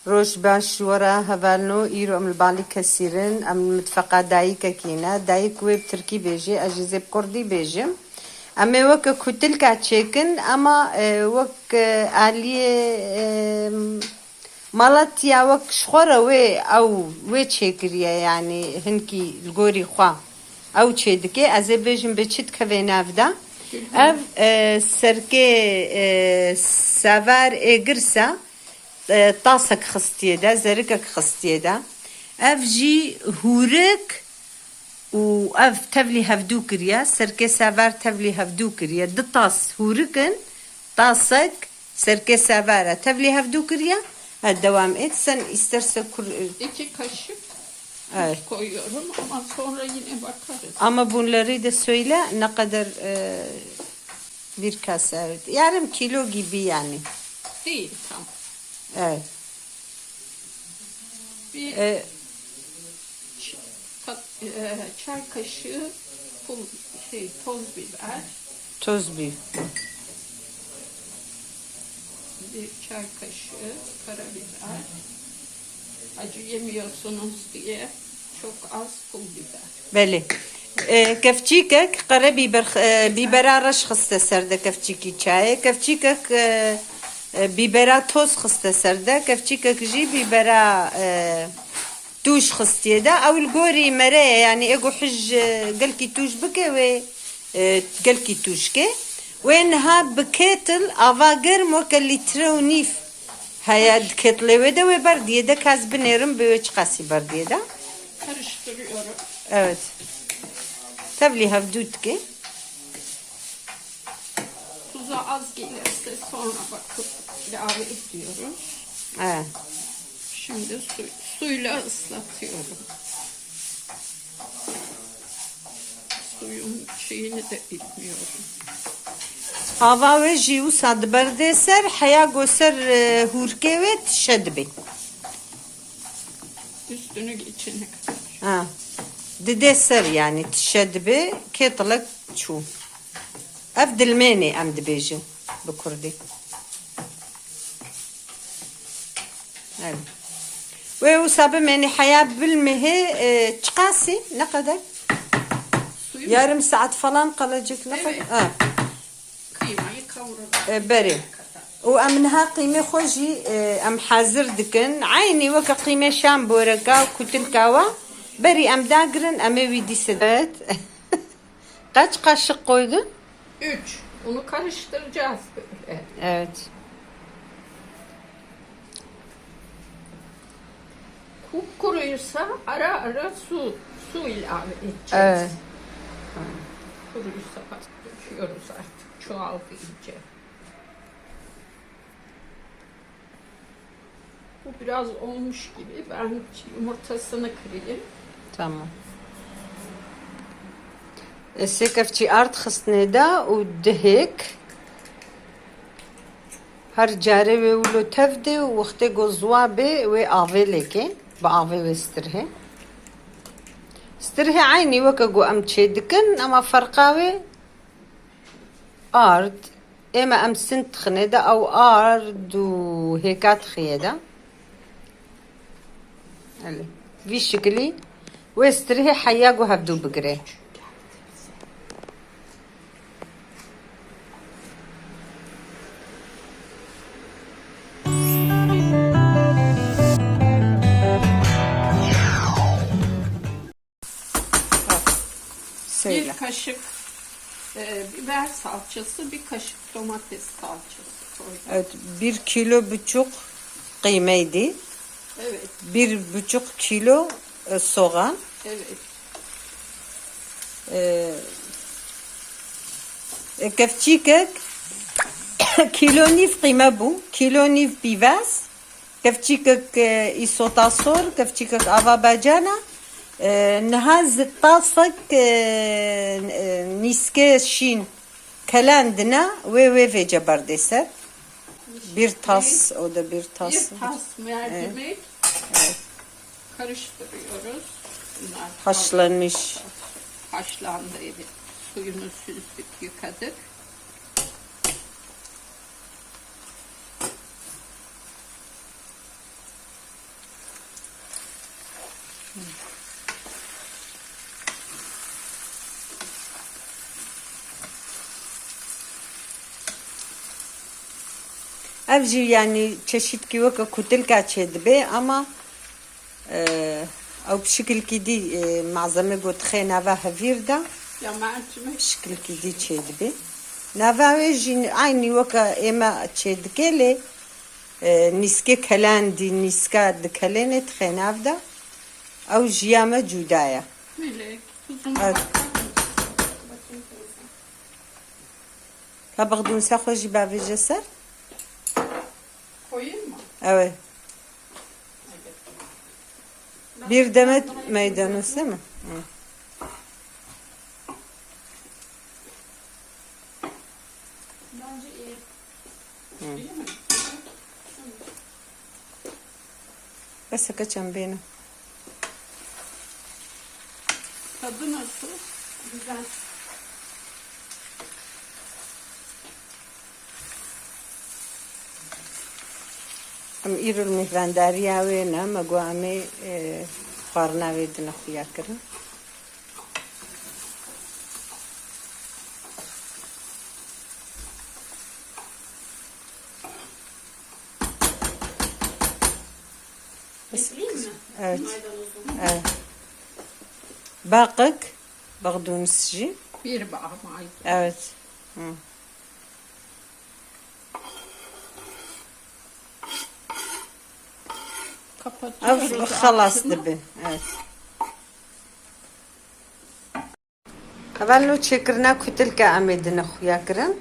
روش باش ورا هفالنو إيرو أم البالي كثيرين أم متفقة دايكا كينا دايك ويب تركي بيجي أجيزي بكردي بيجي أما وك كتلك تشيكن أما وك آلية مالتيا وك شخورة وي أو وي تشيكريا يعني هنكي الغوري خوا أو تشيدكي أزي بيجم بتشيد كفينافدا أف سركي سافار إجرسا طاسك خستيه ده زرقك خستيه ده اف جي هورك و اف تبلي هفدو كريا سركي سافار تبلي هفدو كريا د طاس هوركن طاسك سركي سافارة تبلي هفدو كريا الدوام etsen isterse İki kaşık Evet. koyuyorum ama sonra yine bakarız. Ama bunları da söyle ne kadar bir kase evet. Yarım kilo gibi yani. Değil tam. Evet. Bir çay kaşığı toz biber. Toz biber. Bir çay kaşığı karabiber. Acı yemiyorsunuz diye çok az pul biber. بله كفتشيكك قربي بيبرا رش خسته سرده كفتشيكي چاي كفتشيكك بيبرا توز خسته سرده كفتشيكك جي بيبرا توش خستيه ده او الجوري مرة يعني اجو حج قلكي توش بكي و قلكي توش كي وينها بكيتل افاقر موكا لترو نيف هيا كتلي وده وبرديه ده كاز بنيرم بيوش قاسي برديه ده Karıştırıyorum. Evet. Tabii havdutki. Tuza az gelirse sonra bakıp ilave ediyorum. Evet. Şimdi suyla ıslatıyorum. Suyun şeyini de bilmiyorum. Hava ve jiu sad berde ser haya göster hurke ve şedbi. Üstünü geçene kadar. Ha. Dede ser yani şedbi ketlik çu. Afdilmeni am dibêjin bi Kurdî. Evet. Ve usabe meni haya bilmehi çıkası ne kadar? Suyu Yarım saat falan kalacak ne kadar? Evet. Ha. kıymayı kavuralım. بري وأمنها قيمة خوجي أم حاضر دكن عيني وكا قيمة شام بوركا وكتل كاوا بري أم داقرن أم ويدي سدات kaç kaşık koydun? 3. Bunu karıştıracağız böyle. Evet. Kuruysa ara ara su ilave edeceğiz. Evet. Kuruysa bak döküyoruz artık. Çoğaldı iyice. Bu biraz olmuş gibi. Ben yumurtasını kırayım. Tamam. السكفتي أرض خصني دا ودهك هر جاري ولو تفدي ووقتي جوزوابي وآفي لكي بآفي وسترها سترها عيني وكجو أم تشيدكن أما فرقاوي أرض إما أم سنت خنيدا أو أرض وهيكات خيدا هلي في شكلي وسترها حياجو هبدو بقري Söyle. Bir kaşık biber salçası, bir kaşık domates salçası koydum. Evet, 1,5 kilo kıymeydi. Evet, 1,5 kilo soğan. evet. كفتشيكك كيلو نيف قيمة بو كيلو نيف بيفاس كفتشيكك إيسوتاسور كفتشيكك أفا باجانا نهاز طاسك نيسكي شين كلاندنا ve vece bardeser bir tas o da bir tas Bir tas mercimek karıştırıyoruz. Bunlar haşlanmış haşlandı, evet. Suyunu süzdük, yıkadık. Evci yani çeşit ki vaka kutilka çedbe ama او بشكل كدي معظمه قلت خي نافا هفيردا Ya mercimek. بشكل كدي تشدبي نافا ويجي عيني وكا اما تشدكلي نسكي كلان دي نسكا دكلينه تخنافدا او جيامه جودايا Melek. Tuzunu Evet. bakar mısın? Bakayım teyze. كابغدون ساخوجي بافي جسر Koyayım mı? evet Evet. bir demet maydanoz değil mi? Hı. Bence iyi. İyi mi? بس كاتشم بينه Tadı nasıl? Güzel. ام ایرو المهوانداری اوی نه مگو امی خارنا ویدن خویا کرن Getireyim mi? Evet. Maydanozunu. Evet. Bakık Bagdunusçi. Bir bağ maydanoz. Evet. Hı. Kapatıyoruz. Av خلاص altını. دبي. Evet. Kavallo çekirna kutilka amedine خویا کرن.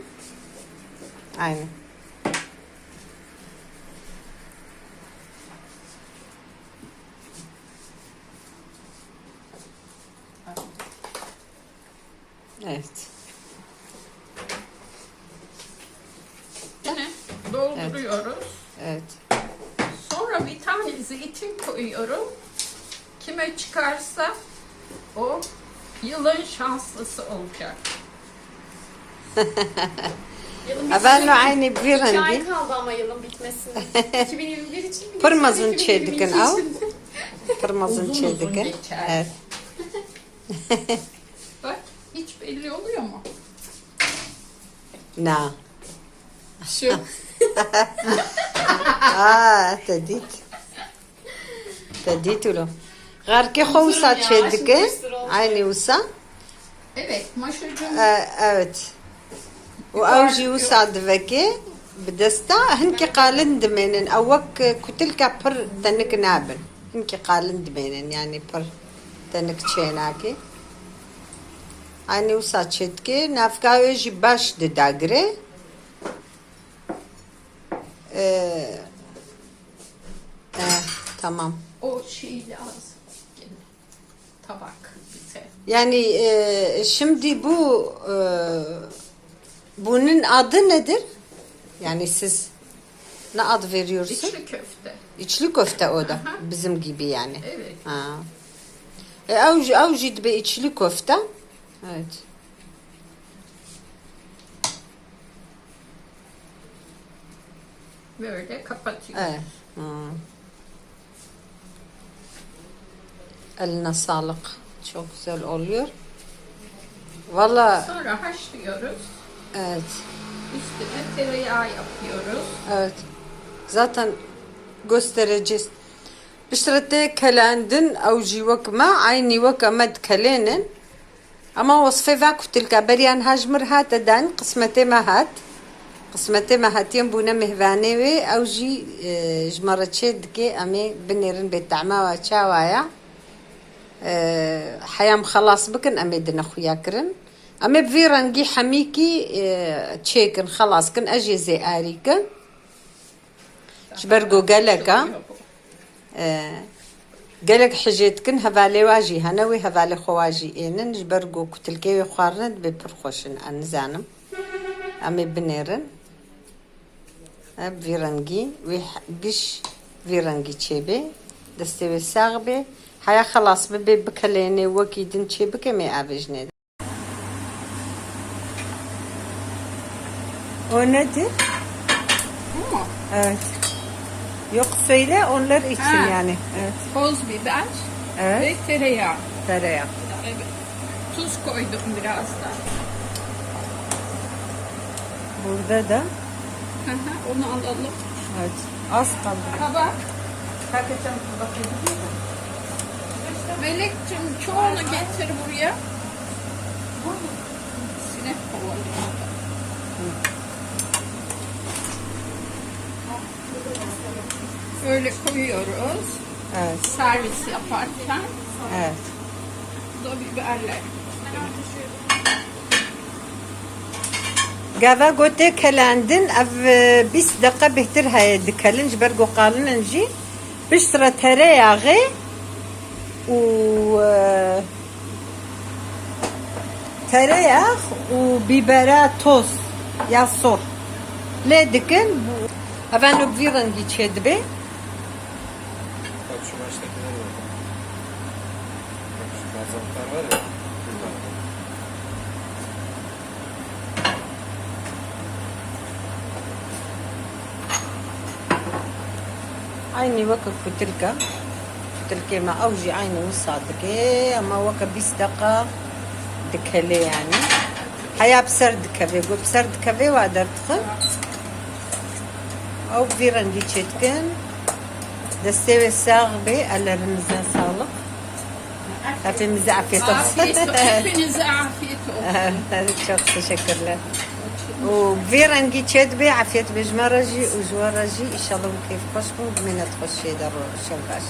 Aynen. Evet. Yine dolduruyoruz. Evet. Sonra bir tane zeytin koyuyorum. Kime çıkarsa o yılın şanslısı olacak. Yılın Kavallo aynı bir 2 ay rengi. kaldı ama yılın bitmesine. 2021 için mi? Pırmazın 2022 çedikin av. için. Kırmızın Uzun uzun çedikin. geçer. Evet. Bak hiç belli oluyor mu? Na. Şu. تديت تديت له غير كي خوسا ya, تشدك şimdi bir sürü oldu. عيني وسا Evet maşacığım. evet واوجي وسا دفكي بدستا هنكي قالن دمينن اوك كتلكا بر تنك نابن هنكي قالن دمينن يعني بر تنك تشيناكي عيني وسا تشدكي نافكاوي باش دداغري tamam. O şey lazım. Gene. Tabak bize. Yani şimdi bunun adı nedir? Yani siz ne ad veriyorsunuz? İçli köfte. İçli köfte o da. Aha. Bizim gibi yani. Evet. Ha. Avcid be içli köfte. Evet. Böyle kapatıyoruz. Evet. Ha. Eline sağlık. Çok güzel oluyor. Valla Sonra haşlıyoruz. evet. Üstüne tereyağı yapıyoruz. Evet. Zaten göstereceğiz. بشرتي كلاندن او جي وكما عيني وكما كلينن اما وصفي فاك تلك بريان هاجمر هات دان قسمتي ما هات قسمتي ما هاتين بونا مهفاني وي او جي جمرتشي دكي امي بنيرن بيتعما وشاوايا حيام خلاص بكن امي دنا خويا كرن امي بفيرانجي حميكي تشيكن خلاص كن اجي زي اريكن جبرقو قالكا قالك حجيتكن هفالي واجي هنوي هفالي خواجي إنن جبرقو كتلكي خارند ببرخوشن أنزانم أمي بنيرن فيرنجي ويش فيرنجي تشيبي دستوي ساغبي هيا خلاص ببي بكليني وكيدن تشيبي كمي أبجني O nedir? Bu mu? Evet. Yok söyle onlar için Ha. yani. Evet. Toz biber, Evet. Ve tereyağı. Tereyağı. Evet. Tuz koydum biraz da. Burada da Hı hı, onu alalım. evet, az kaldı. Kabak. Hakikaten bakayım. Melek'cim çoğunu getir buraya. Sinek kovalıyor. Böyle koyuyoruz. Evet. Servis yaparken. Evet. Bu da biberler. Gava gote kelendin ev 20 dakika behtir heye dikelin jiber goqalın jî piştre tereyağı u tereyağı u bibera toz ya sor le dikin evan o bir rengi çedbe Bak şu baştakiler var. Bak şu barzaklar var ya. Bunlar. aynı vakit kutilke ma avji aynı usadike ama vakit 20 dakika dikele yani haya bser dikeve go bser dikeve ve dertxı او bir çetken deste ve sağbe ellerinize sağlık. Hepimize afiyet olsun. Afiyet olsun. Hepinize afiyet olsun. Çok teşekkürler. وفيرنجي تشدبي عافية بجمرجي وجوارجي إن شاء الله كيف خوشكم بمنة خوش شي دارو شنقاش